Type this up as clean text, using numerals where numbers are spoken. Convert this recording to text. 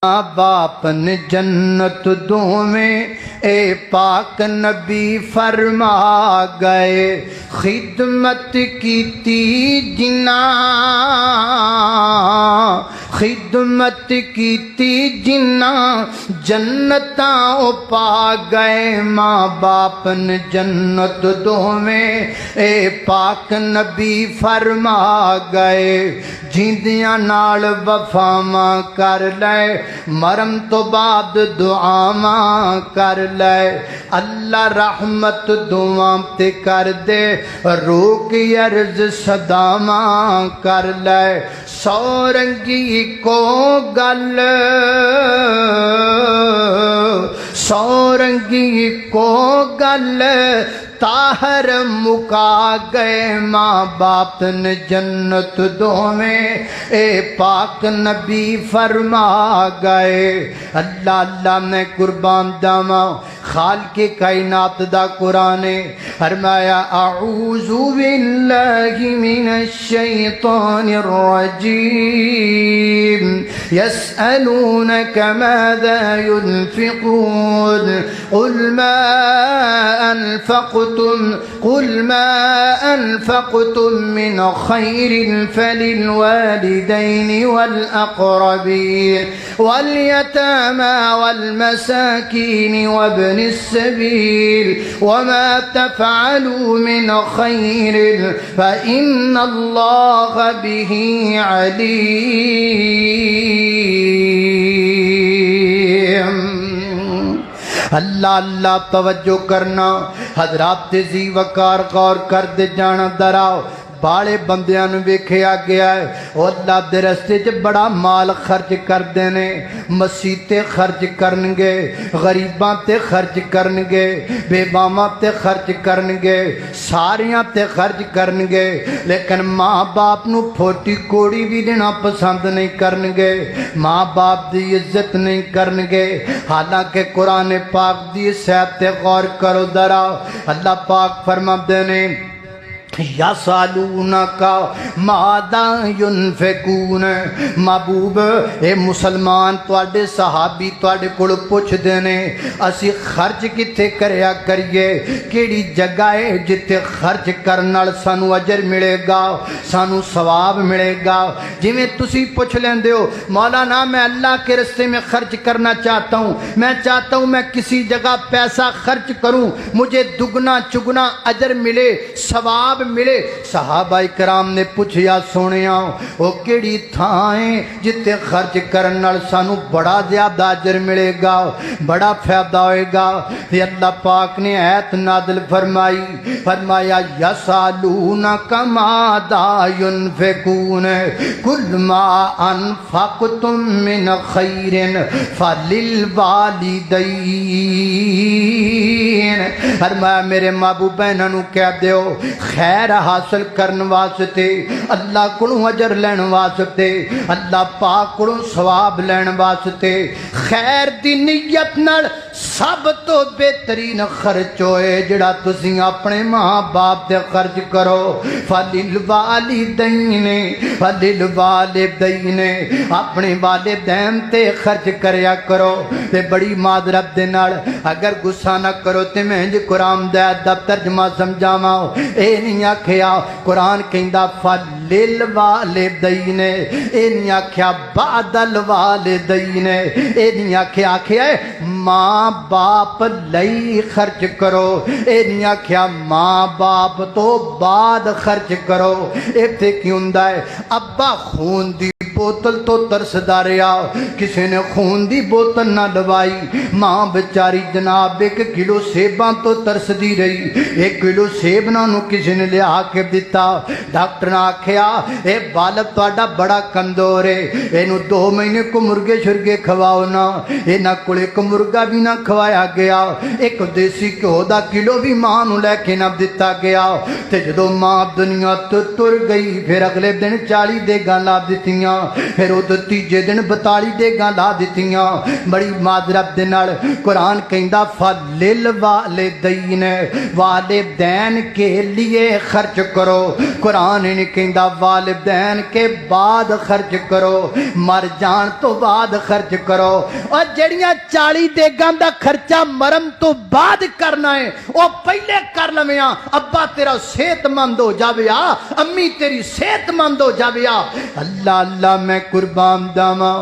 باپ نے جنت دوویں اے پاک نبی فرما گئے، خدمت کیتی جنہاں خدمت کیتی جنہاں جنتاں او پا گئے، ماں باپ نے جنت دوویں اے پاک نبی فرما گئے، جیندیاں نال وفاواں کر لے، مرم تو بعد دعاواں کر لے، اللہ رحمت دعاں تے کر دے، روک عرض صداواں کر لے، سو رنگی کو گل سو رنگی کو گل طاہر مکا گئے، ماں باپ نے جنت دوویں اے پاک نبی فرما گئے۔ اللہ اللہ میں قربان جاواں، خالق کائنات دا قرآن فرمایا اعوذ باللہ من الشیطان الرجیم یسألونک ماذا ينفقون قل ما أنفقتم من خير فللوالدين والأقربين واليتامى والمساكين وابن السبيل وما تفعلوا من خير فإن الله به عليم۔ اللہ اللہ توجہ کرنا، حضرات ذی وقار غور کر دے جانا دراؤ، باڑے بندیاں نو ویکھیا گیا ہے وہ اللہ دے رستے چ بڑا مال خرچ کر دینے، مسیح تے خرچ کرنگے، غریباں تے خرچ کرنگے، بیواواں تے خرچ کرنگے، ساریاں تے خرچ کرنگے، لیکن ماں باپ نو پھوٹی کوڑی بھی دینا پسند نہیں کرنگے، ماں باپ دی عزت نہیں کرنگے۔ حالانکہ قرآن پاک دی صحت تے غور کرو درا، اللہ پاک فرما دینے یسالونکا ماذا ینفقون، محبوب اے مسلمان تواڈے صحابی تواڈے کول پوچھ دینے اسی خرچ کتے کریا کریے، کیڑی جگہ ہے جتے خرچ کرن نال سانو اجر ملے گا، سانو ثواب ملے گا۔ جویں تسی پوچھ لیندے ہو مولانا میں اللہ کے راستے میں خرچ کرنا چاہتا ہوں، میں چاہتا ہوں میں کسی جگہ پیسہ خرچ کروں، مجھے دگنا چگنا اجر ملے، ثواب ملے۔ صحابہ کرام نے پوچھیا سونیا او کیڑی تھائیں جتے خرچ کرن نال سانو بڑا زیادہ اجر ملے گا، بڑا فائدہ ہوئے گا؟ تے اللہ پاک نے آیت نازل فرمایا یسالونک ماذا ینفقون قل ما انفقتم من خیر فللوالدین، فرمایا میرے محبوب بہنوں نو کہہ دیو خیر حاصل کرن واسطے، اللہ کولوں اجر لین واسطے، اللہ پاک کولوں ثواب لین واسطے، خیر دی نیت نال سب تو بہترین خرچ ہوئے جڑا تسی اپنے ماں باپ تے خرچ کرو۔ فللوالدین اپنے والدین تے خرچ کریا کرو۔ تے بڑی معذرت دے نال اگر غصہ نہ کرو تے میں جی قرآن دا ترجمہ سمجھاواں، اے نہیں آکھیا قرآن کہندا فللوالدین، اے نہیں آکھیا بعد الوالدین، اے نہیں آکھیا ماں باپ لئی خرچ کرو، اے نہیں آکھیا ماں باپ تو بعد خرچ کرو۔ ایتھے کیوں ہوندا ہے ابا خون دی بوتل تو ترسدا رہیا، کسی نے خون دی بوتل نہ لوائی، ماں بچاری جناب 1 کلو سیباں تو ترسدی رہی، 1 کلو سیب نہ کسی نے لیا کے دیتا، ڈاکٹر نے آکھیا اے بالک تہاڈا بڑا کمزور ہے، اینو 2 مہینے کو مرغے شرگے کھواؤ نا، اینا کول 1 مرغا بھی نہ کھوایا گیا، 1 دیسی گھیو دا کلو بھی ماں نو لے کے نہ دتا گیا۔ تے جدوں ماں دنیا تو تر گئی پھر اگلے دن 40 دیگاں لا دتیاں، پھر وہ تیجے دن 42 دیگاں لا دتیاں بڑی معذرت دے نال قرآن کہندا فلل والدین والدین کے لیے خرچ کرو قرآن نے کہندا والدین کے بعد خرچ کرو مر جان تو بعد خرچ کرو اور جڑیاں 40 دیگاں دا خرچہ مرن تو بعد کرنا ہے وہ پہلے کر لویاں ابا تیرا صحت مند ہو جاویا امی تیری صحت مند ہو جاویا اللہ اللہ میں قربان داواں